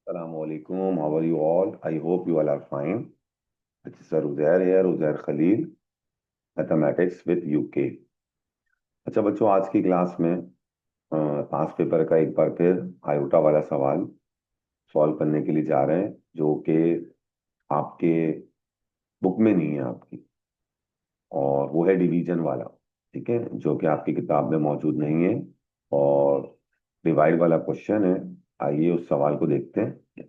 Assalamualaikum. How are you all? I hope you all are fine. This is Sir Uzair here, Uzair Khalil, Mathematics with UK. अच्छा बच्चों, आज की class में पास paper का एक बार फिर आयोटा वाला सवाल सॉल्व करने के लिए जा रहे हैं, जो कि आपके बुक में नहीं है आपकी, और वो है डिवीजन वाला। ठीक है, जो कि आपकी किताब में मौजूद नहीं है और डिवाइड वाला क्वेश्चन है। आइए उस सवाल को देखते हैं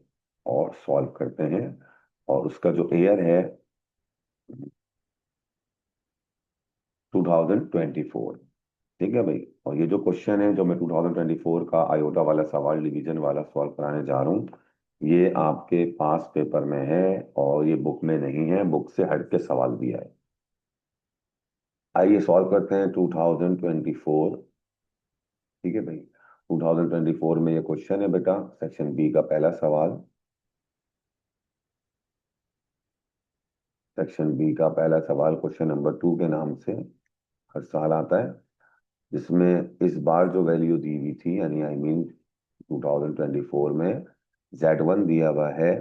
और सॉल्व करते हैं। और उसका जो ईयर है 2024। ठीक है भाई, और ये जो क्वेश्चन है जो मैं 2024 का आयोटा वाला सवाल डिवीजन वाला सॉल्व कराने जा रहा हूँ, ये आपके पास पेपर में है और ये बुक में नहीं है, बुक से हट के सवाल दिया है। आइए सॉल्व करते हैं 2024। ठीक है भाई, 2024 में ये क्वेश्चन है बेटा, सेक्शन बी का पहला सवाल। सेक्शन बी का पहला सवाल क्वेश्चन नंबर 2 के नाम से हर साल आता है, जिसमें इस बार जो वैल्यू दी हुई थी, यानी आई मीन 2024 में Z1 दिया हुआ है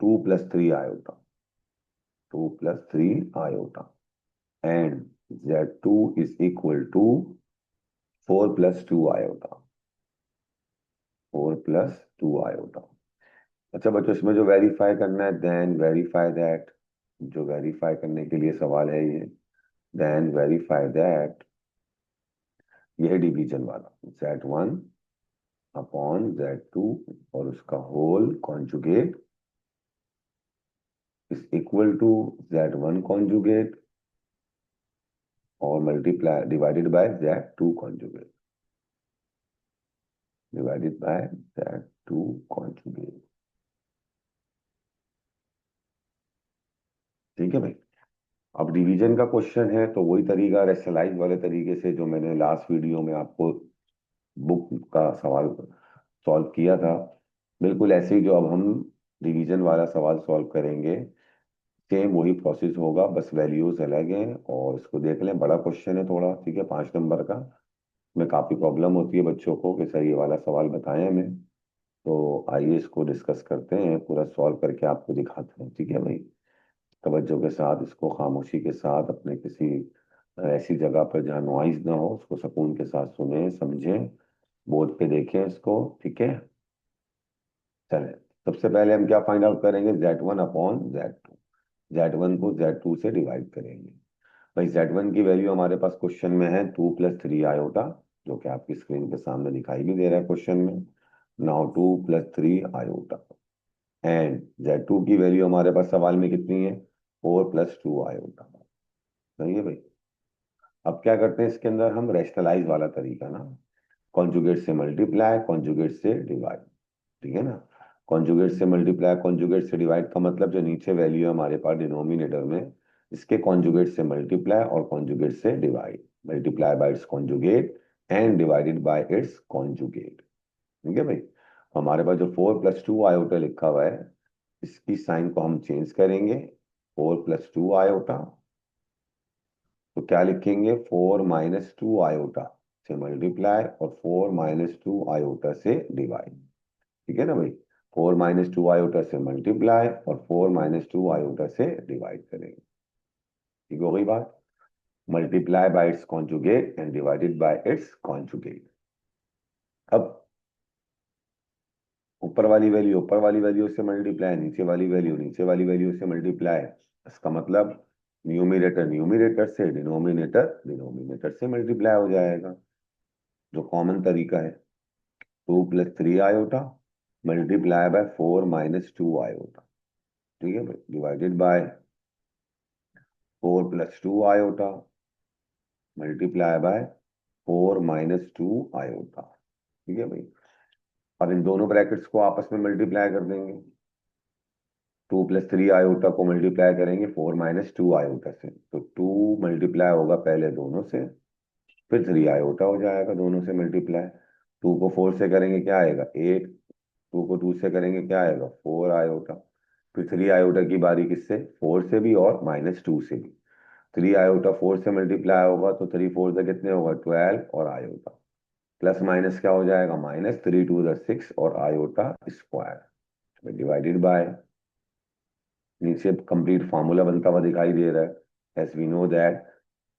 2+3 iota, 2+3 iota, and Z2 is equal to 4+2 iota, 4+2 iota. अच्छा बच्चों, इसमें जो वेरीफाई करना है, देन वेरीफाई दैट, जो वेरीफाई करने के लिए सवाल है ये, देन वेरीफाई दैट, ये है डिवीजन वाला, Z1 अपॉन Z2 और उसका whole conjugate is equal to Z1 conjugate और multiply divided by Z2 conjugate, divided by Z2 conjugate. ठीक है भाई, अब डिवीजन का क्वेश्चन है तो वही तरीका रेशनलाइज वाले तरीके से जो मैंने लास्ट वीडियो में आपको बुक का सवाल सॉल्व किया था, बिल्कुल ऐसे ही जो अब हम डिवीजन वाला सवाल सॉल्व करेंगे, सेम वही प्रोसेस होगा, बस वैल्यूज अलग हैं। और इसको देख लें, बड़ा क्वेश्चन है थोड़ा, ठीक है, 5 नंबर का। में काफी प्रॉब्लम होती है बच्चों को कि सर ये वाला सवाल बताएं हमें। तो आइए इसको डिस्कस करते हैं, पूरा सॉल्व करके आपको दिखाते हैं। ठीक है भाई, तवज्जो के साथ इसको खामोशी के साथ अपने किसी ऐसी जगह पर जहाँ नॉइज ना हो, उसको सुकून के साथ सुने समझें, बोर्ड पे देखें इसको। ठीक है, चलें। सबसे पहले हम क्या फाइंड आउट करेंगे, Z1 अपॉन Z2। Z1 को Z2 से डिवाइड करेंगे। भाई Z1 की वैल्यू हमारे पास क्वेश्चन में है 2+3 आयोटा, जो कि आपकी स्क्रीन के सामने दिखाई भी दे रहा है क्वेश्चन में। नाउ 2+3 आयोटा, एंड Z2 की वैल्यू हमारे पास सवाल में कितनी है, 4+2 आयोटा। सही है भाई। अब क्या करते हैं, इसके अंदर हम रैशनलाइज वाला तरीका ना, कॉन्जुगेट से मल्टीप्लाई, कॉन्जुगेट से डिवाइड। ठीक है ना, कॉन्जुगेट से मल्टीप्लाई, कॉन्जुगेट से डिवाइड का मतलब जो नीचे वैल्यू है हमारे पास डिनोमिनेटर में, इसके कॉन्जुगेट से मल्टीप्लाई और कॉन्जुगेट से divide, multiply by it's conjugate and divided by it's conjugate. ठीक है भाई, हमारे पास जो 4+2 आयोटा लिखा हुआ है, इसकी साइन को हम चेंज करेंगे, 4+2 आयोटा, तो क्या लिखेंगे, 4-2 आयोटा से मल्टीप्लाई और 4-2 आयोटा से डिवाइड। ठीक है ना भाई, 4-2 आयोटा से मल्टीप्लाई और 4-2 आयोटा से डिवाइड करेंगे। ठीक हो गई बात, multiply by it's conjugate and divided by it's conjugate. अब ऊपर वाली वैल्यू ऊपर वाली वैल्यू से मल्टीप्लाई, नीचे वाली वैल्यू से मल्टीप्लाई। इसका मतलब न्यूमिनेटर न्यूमिनेटर से, डिनोमिनेटर डिनोमिनेटर से मल्टीप्लाई हो जाएगा, जो कॉमन तरीका है। 2+3 आयोटा मल्टीप्लाई बाय 4-2 आयोटा। ठीक है भाई, divided by 4+2 iota multiply by 4-2 iota. ठीक है भाई, अब इन दोनों ब्रैकेट्स को आपस में मल्टीप्लाई कर देंगे। 2+3 आयोटा को मल्टीप्लाई करेंगे 4-2 आयोटा से, तो 2 मल्टीप्लाई होगा पहले दोनों से, फिर 3 आयोटा हो जाएगा दोनों से मल्टीप्लाई। 2 को 4 से करेंगे क्या आएगा, 8। 2 को 2 से करेंगे क्या आएगा, 4 आयोटा। फिर 3 आयोटा की बारी किससे, 4 से भी और -2 से भी। 3 आयोटा 4 से मल्टीप्लाई होगा तो 3 4 से कितने होगा, 12 और आयोटा। प्लस माइनस क्या हो जाएगा, माइनस 3 to the 6 और आयोटा स्क्वायर डिवाइडेड बाय, नीचे कंप्लीट फॉर्मूला बनता हुआ दिखाई दे रहा है, एज वी नो दैट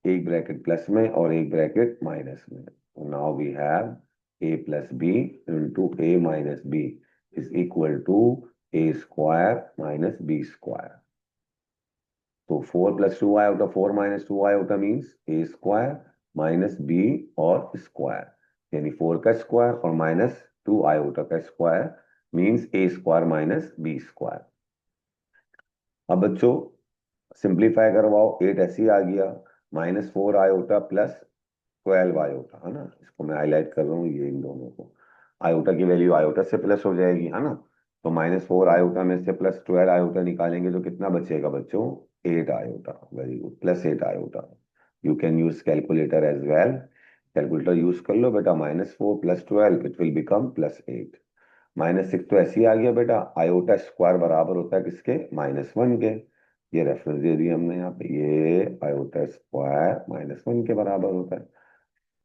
एक ब्रैकेट प्लस में और एक ब्रैकेट माइनस में, now we have A plus B into A minus B is equal to A square minus B square. तो 4 + 2 iota, 4 - 2 iota means A square minus B और square, यानी 4 का square और minus 2 iota का square means A square minus B square. अब बच्चों simplify करवाओ, 8 ऐसे ही आ गया, -4 आयोटा प्लस 12 आयोटा, है ना, इसको मैं हाईलाइट कर रहा हूँ, ये इन दोनों को, आयोटा की वैल्यू आयोटा से प्लस हो जाएगी, है ना, तो -4 आयोटा में से +12 आयोटा निकालेंगे तो कितना बचेगा बच्चों, 8 iota, very good, +8 iota. You can use calculator as well, calculator use कर लो बेटा, -4 + 12 इट विल बिकम +8, -6 तो ऐसे ही आ गया बेटा, आयोटा स्क्वायर बराबर होता है किसके, -1 के, ये रेफरेंस दे दिया हमने यहाँ पे, ये आयोटा स्क्वायर -1 के बराबर होता है,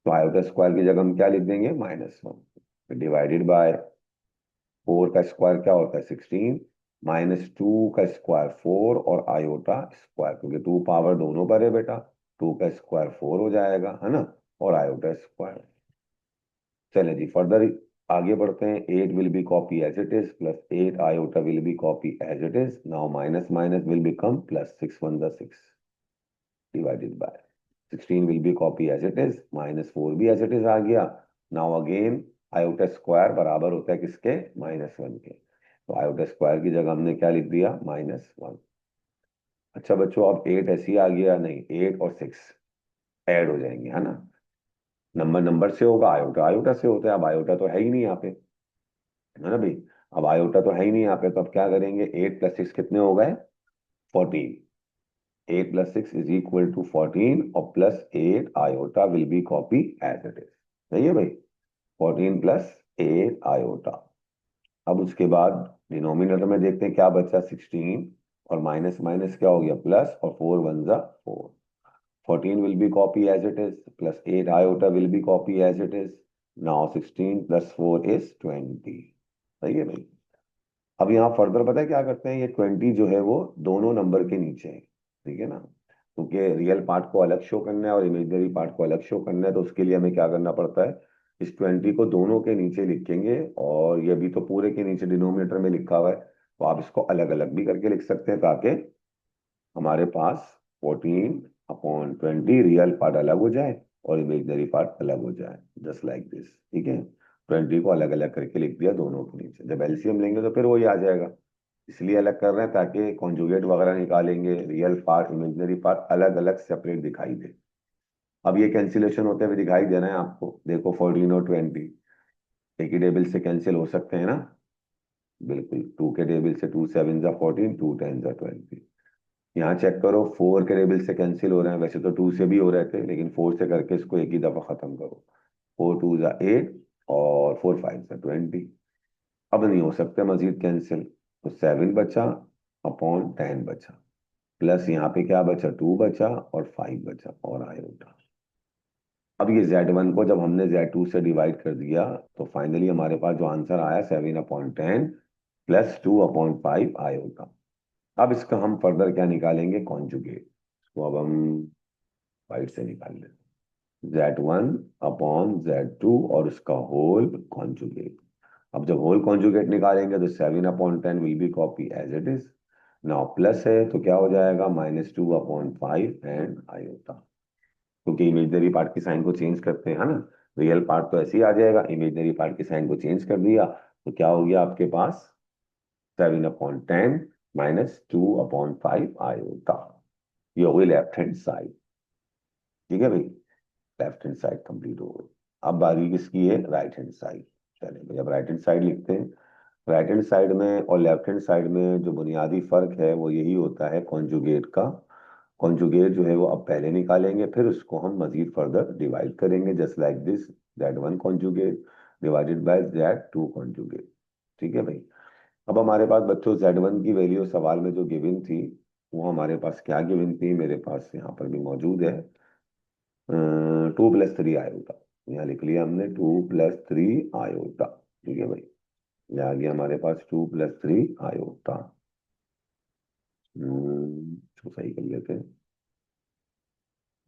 तो आयोटा स्क्वायर की जगह हम क्या लिख देंगे, -1 डिवाइडेड बाय 4 का स्क्वायर क्या होता है 16, -2 का स्क्वायर 4 और आयोटा स्क्वायर, क्योंकि 2 पावर दोनों पर है बेटा, 2 का स्क्वायर 4 हो जाएगा, है ना, और आयोटा स्क्वायर। चले जी फर्दर आगे बढ़ते हैं, 8 will be copy as it is plus 8 iota will be copy as it is, now minus minus will become plus, 6 1 the 6 divided by 16 will be copy as it is, -4 भी as it is आ गया, now again iota square बराबर होता है किसके, -1 के, तो iota square की जगह हमने क्या लिख दिया, -1। अच्छा बच्चों अब 8 ऐसे ही आ गया, नहीं 8 और 6 ऐड हो जाएंगे, है ना, नंबर नंबर से होगा, आयोटा आयोटा से होता है, अब आयोटा तो है ही नहीं यहाँ पे, है ना भाई, अब आयोटा तो है ही नहीं यहाँ पे, तो अब क्या करेंगे, 8 + 6 कितने हो गए, 14, 8 + 6 इज इक्वल टू 14 और +8 iota will be copy as it is, सही है भाई, 14 + 8 आयोटा। अब उसके बाद डिनोमिनेटर में देखते हैं क्या बचा, 16 और माइनस माइनस क्या हो गया प्लस, और 4 1 जा 4, 14 will be copy as it is +8 iota will be copy as it is, now 16 + 4 is 20, सही है भाई। अब यहाँ फर्दर पता है क्या करते हैं, ये 20 जो है वो दोनों नंबर के नीचे है, ठीक है ना, क्योंकि रियल पार्ट को अलग शो करना है और इमेजिनरी पार्ट को अलग शो करना है, तो उसके लिए हमें क्या करना पड़ता है, इस 20 को दोनों के नीचे लिखेंगे, और ये भी तो पूरे के नीचे डिनोमिनेटर में लिखा हुआ है, तो आप इसको अलग अलग भी करके लिख सकते हैं, ताकि हमारे पास 14/20 रियल पार्ट अलग हो जाए और इमेजिनरी पार्ट अलग हो जाए, जस्ट लाइक दिस, ठीक है, 20 को अलग अलग करके लिख दिया दोनों के नीचे, जब एलसीएम लेंगे तो फिर वही आ जाएगा, इसलिए अलग कर रहे हैं ताकि कॉन्जुगेट वगैरह निकालेंगे, रियल पार्ट इमेजिनरी पार्ट अलग अलग सेपरेट दिखाई दे। अब ये कैंसिलेशन होते हुए दिखाई दे रहे हैं आपको, देखो 14 और 20 एक ही टेबल से कैंसिल हो सकते हैं ना, बिल्कुल, 2 के टेबल से 2 7 जा 14, 2 10 जा 20, यहाँ चेक करो 4 के टेबल से कैंसिल हो रहे हैं, वैसे तो 2 से भी हो रहे थे, लेकिन 4 से करके इसको एक ही दफा खत्म करो, 4 2 जा 8 और 4 5 जा 20, अब नहीं हो सकते मजीद कैंसिल, तो 7 बचा अपॉन 10 बचा, प्लस यहाँ पे क्या बचा, 2 बचा और 5 बचा और आयोटा। अब ये Z1 को जब हमने Z2 से डिवाइड कर दिया, तो फाइनली हमारे पास जो आंसर आया 7/10 प्लस 2/5 आयोटा। अब इसका हम फर्दर क्या निकालेंगे, कॉन्जुगेट, तो अब हम वाइट से निकाल लेते हैं, Z1/Z2 और उसका होल कॉन्जुगेट। अब जब होल कॉन्जुगेट निकालेंगे तो 7/10 will be copy as it is, now plus है तो क्या हो जाएगा, -2/5 एंड आयोटा, क्योंकि इमेजनरी पार्ट की साइन को चेंज करते हैं, है ना, रियल पार्ट तो ऐसे ही आ जाएगा, इमेजनरी पार्ट की साइन को चेंज कर दिया, तो क्या हो गया आपके पास, 7/10 -2/5 आयोटा, ये हो गई लेफ्ट हैंड साइड, ठीक है भाई, लेफ्ट हैंड साइड कंप्लीट हो गई। अब बारी किसकी है, राइट हैंड साइड, चले भाई अब राइट हैंड साइड लिखते हैं, राइट हैंड साइड में और लेफ्ट हैंड साइड में जो बुनियादी फर्क है वो यही होता है कॉन्जुगेट का, कॉन्जुगेट जो है वो अब पहले निकालेंगे, फिर उसको हम मजीद फर्दर डिवाइड करेंगे, just like this, Z1 conjugate divided by Z2 conjugate, ठीक है भाई। अब हमारे पास बच्चों Z1 की वैल्यू सवाल में जो गिवन थी, वो हमारे पास क्या गिवन थी, मेरे पास यहाँ पर भी मौजूद है, 2 + 3 आयोटा, यहाँ लिख लिया हमने 2 + 3 आयोटा। ठीक है भाई, ये आ गया हमारे पास 2 + 3 आयोटा। तो सही कर लेते हैं।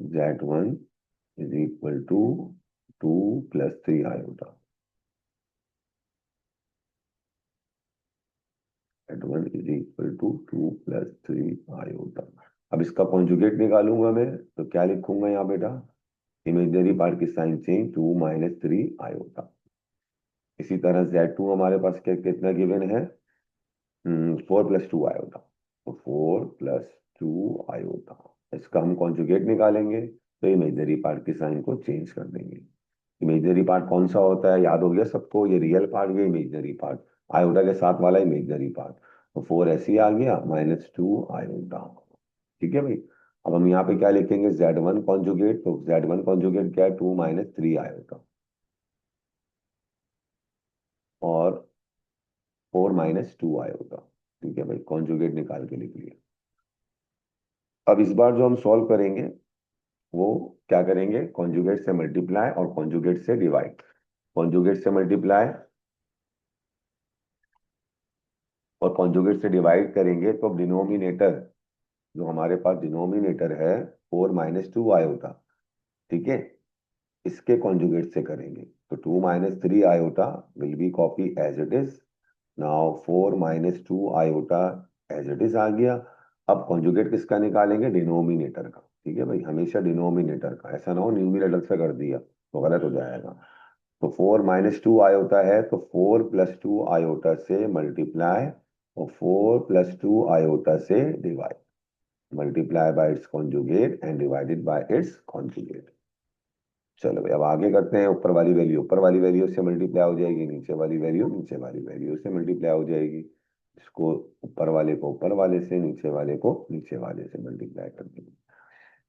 Z1 = 2 + 3 iota. Z1 = 2 + 3 iota. अब इसका कॉन्जुगेट निकालूंगा मैं, तो क्या लिखूंगा यहाँ बेटा, इमेजनरी पार्ट की साइन चेंज 2 - 3 आयोटा। इसी तरह Z2 हमारे पास क्या कितना गिवन है, 4 + 2 आयोटा। तो 4 + 2 आयोटा, इसका हम कॉन्जुगेट निकालेंगे तो इमेजनरी पार्ट की साइन को चेंज कर देंगे। इमेजनरी पार्ट कौन सा होता है, याद हो गया सबको, ये रियल पार्ट, ये इमेजनरी पार्ट, आयोटा के साथ वाला इमेजनरी पार्ट। तो 4 ऐसे ही आ गया, -2 आयोटा। ठीक है भाई। अब हम यहाँ पे क्या लिखेंगे, Z1 कॉन्जुगेट, तो Z1 कॉन्जुगेट क्या है, 2 - 3 आयोटा, और 4 - 2 आयोटा। ठीक है भाई, कॉन्जुगेट निकाल के लिख लिया। अब इस बार जो हम सॉल्व करेंगे वो क्या करेंगे, कॉन्जुगेट से मल्टीप्लाई और कॉन्जुगेट से डिवाइड। कॉन्जुगेट से मल्टीप्लाई और कॉन्जुगेट से डिवाइड करेंगे तो डिनोमिनेटर, जो हमारे पास डिनोमिनेटर है 4 - 2 आयोटा, ठीक है, इसके कॉन्जुगेट से करेंगे। तो 2 - 3 iota will be copy as it is. Now 4 - 2 iota as it is आ गया। अब कॉन्जुगेट किसका निकालेंगे, डिनोमिनेटर का। ठीक है भाई, हमेशा डिनोमिनेटर का, ऐसा ना हो न्यूमिनेटर से कर दिया तो गलत हो जाएगा। तो 4 - 2 आयोटा है, तो 4 + 2 आयोटा से मल्टीप्लाई और 4 + 2 आयोटा से divide. Multiply by it's conjugate and divided by it's conjugate. चलो भाई, अब आगे करते हैं। ऊपर वाली वैल्यू से मल्टीप्लाई हो जाएगी, नीचे वाली वैल्यू से मल्टीप्लाई हो जाएगी। इसको ऊपर वाले को ऊपर वाले से, नीचे वाले को नीचे वाले से मल्टीप्लाई कर देंगे।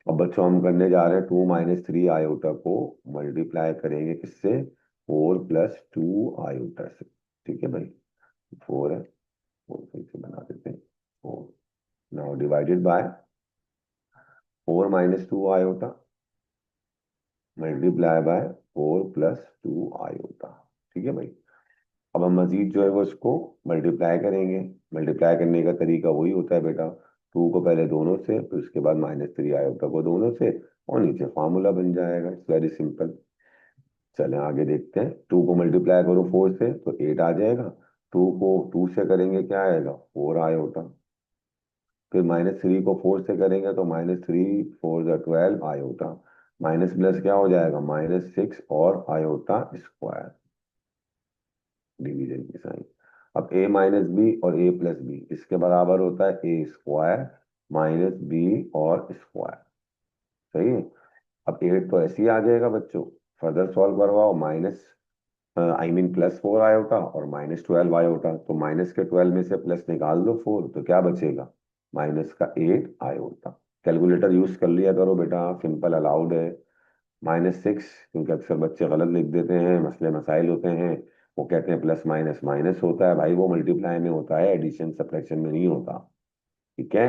अब बच्चों हम करने जा रहे हैं 2 - 3 आयोटा को मल्टीप्लाई करेंगे किससे, 4 + 2 आयोटा से। ठीक है भाई, 4 है, 4 फिर से बना देते हैं, 4। Now divided by 4 - 2 iota multiply by 4 + 2 iota. ठीक है भाई। अब हम मजीद जो है वो इसको मल्टीप्लाई करेंगे। मल्टीप्लाई करने का तरीका वही होता है बेटा, 2 को पहले दोनों से, फिर उसके बाद -3 आयोटा को दोनों से, और नीचे फार्मूला बन जाएगा। It's very simple. चलें आगे देखते हैं। 2 को मल्टीप्लाई करो 4 से तो 8 आ जाएगा। 2 को 2 से करेंगे क्या आएगा, 4 आयोटा। फिर -3 को 4 से करेंगे तो -3 4 × 12 आयोटा। माइनस प्लस क्या हो जाएगा, -6 और आयोटा स्क्वायर, डिवीजन की साइन। अब A - B और A + B इसके बराबर होता है A² -B और स्क्वायर। सही है। अब 8 तो ऐसे ही आ जाएगा बच्चों, फर्दर सॉल्व करवाओ, माइनस आई मीन +4 आयोटा और -12 आयोटा। तो माइनस के 12 में से प्लस निकाल दो 4, तो क्या बचेगा, -8 आयोटा। कैलकुलेटर यूज कर लिया करो बेटा, सिंपल अलाउड है। -6, क्योंकि अक्सर बच्चे गलत लिख देते हैं, मसले मसाइल होते हैं, वो कहते हैं प्लस माइनस माइनस होता है। भाई वो मल्टीप्लाई में होता है, एडिशन सब्ट्रैक्शन में नहीं होता। ठीक है,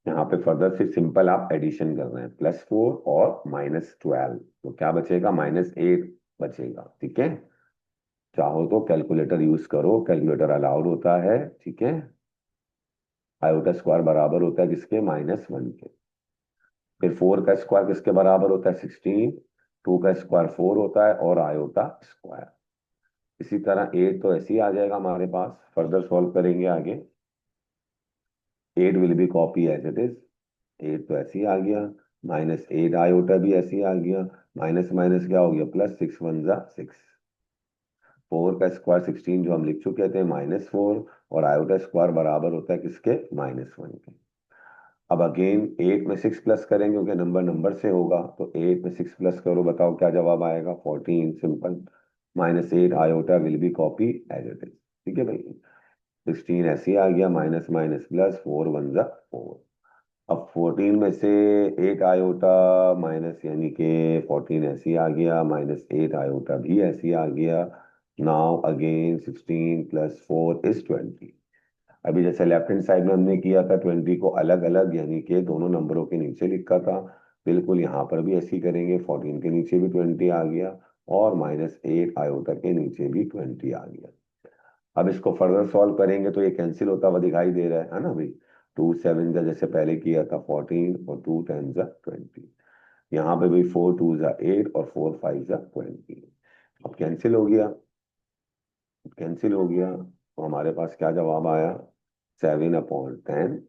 यहाँ पे फर्दर से सिंपल आप एडिशन कर रहे हैं, +4 और -12, तो क्या बचेगा, -8 बचेगा। ठीक है, चाहो तो कैलकुलेटर यूज करो, कैलकुलेटर अलाउड होता है। ठीक है, आयोटा स्क्वायर बराबर होता है किसके, -1 के। फिर 4 का स्क्वायर किसके बराबर होता है, 16। 2 का स्क्वायर 4 होता है, और आयोटा स्क्वायर। इसी तरह 8 तो ऐसे ही आ जाएगा हमारे पास, फर्दर सॉल्व करेंगे आगे। 8 will be copy as it is. 8 तो ऐसे ही आ गया, -8 आयोटा भी ऐसे ही आ गया। माइनस माइनस क्या हो गया, +6 × 1 = 6। 4 का स्क्वायर 16 जो हम लिख चुके थे, -4, और आयोटा स्क्वायर बराबर होता है किसके, -1 के। अब अगेन 8 में 6 प्लस करेंगे, क्योंकि नंबर नंबर से होगा, तो 8 में 6 प्लस करो, बताओ क्या जवाब आएगा, 14। Simple. -8 iota will be copy as it is. ठीक है भाई, 16 ऐसे ही आ गया, माइनस माइनस प्लस, 4 × 1 = 4। अब 14 में से 8 आयोटा माइनस, यानी कि 14 ऐसे ही आ गया, -8 आयोटा भी ऐसे ही आ गया। Now again 16 + 4 = 20। अभी जैसे लेफ्ट हैंड साइड में हमने किया था, 20 को अलग अलग, यानी कि दोनों नंबरों के नीचे लिखा था। बिल्कुल यहाँ पर भी ऐसे ही करेंगे, 14 के नीचे भी 20 आ गया और -8 आयोटा के नीचे भी 20 आ गया। अब इसको फर्दर सॉल्व करेंगे तो ये कैंसिल होता हुआ दिखाई दे रहा है ना भाई। 2 7 जा जैसे पहले किया था 14 और 2 10 जा 20। यहाँ पे भी 4 2 जा 8 और 4 5 जा 20। अब कैंसिल हो गया, कैंसिल हो गया तो हमारे पास क्या जवाब आया, 7/10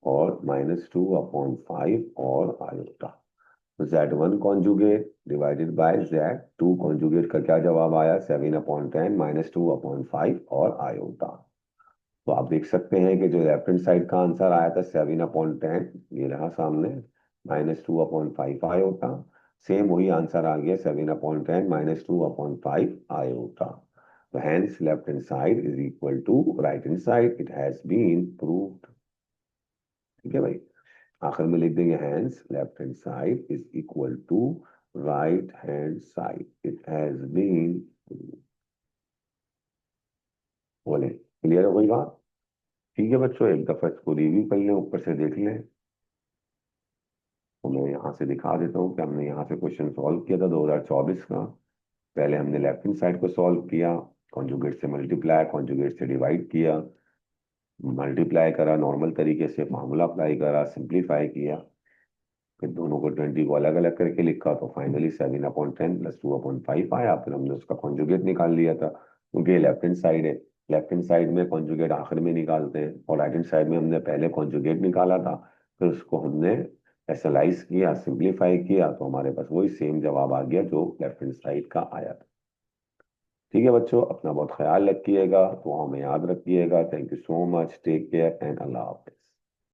और -2/5 और आयोटा। तो Z1 conjugate divided by Z2 conjugate का क्या जवाब आया, 7/10 -2/5 और आयोटा। तो आप देख सकते हैं कि जो लेफ्ट हैंड साइड का आंसर आया था 7/10, ये रहा सामने, -2/5 आयोटा। सेम वही आंसर आ गया 7/10 -2/5 आयोटा। तो hence left hand side is equal to right hand side, it has been proved। ठीक है भाई, आखिर में लिख देंगे hence left hand side is equal to right hand side, it has been proved। बोले क्लियर हो गई बात? ठीक है बच्चों, एक दफा इसको रिव्यू कर लें, ऊपर से देख लें। तो मैं यहाँ से दिखा देता हूँ कि हमने यहाँ से क्वेश्चन सॉल्व किया था 2024 का। पहले हमने लेफ्ट हैंड साइड को सॉल्व किया, कॉन्जुगेट से मल्टीप्लाई, कॉन्जुगेट से डिवाइड किया, मल्टीप्लाई करा नॉर्मल तरीके से, फार्मूला अप्लाई करा, सिंप्लीफाई किया, फिर दोनों को 20 को अलग अलग करके लिखा, तो फाइनली 7/10 +2/5 आया। फिर हमने उसका कॉन्जुगेट निकाल लिया था, क्योंकि ये लेफ्ट हैंड साइड है, लेफ्ट हैंड साइड में कॉन्जुगेट आखिर में निकालते हैं, और राइट हैंड साइड में हमने पहले कॉन्जुगेट निकाला था, फिर उसको हमने एसएलाइज किया, सिंप्लीफाई किया, तो हमारे पास वही सेम जवाब आ गया जो लेफ्ट हैंड साइड का आया था। ठीक है बच्चों, अपना बहुत ख्याल रखिएगा, तो हमें याद रखिएगा। Thank you so much, take care and अल्लाह हाफिज।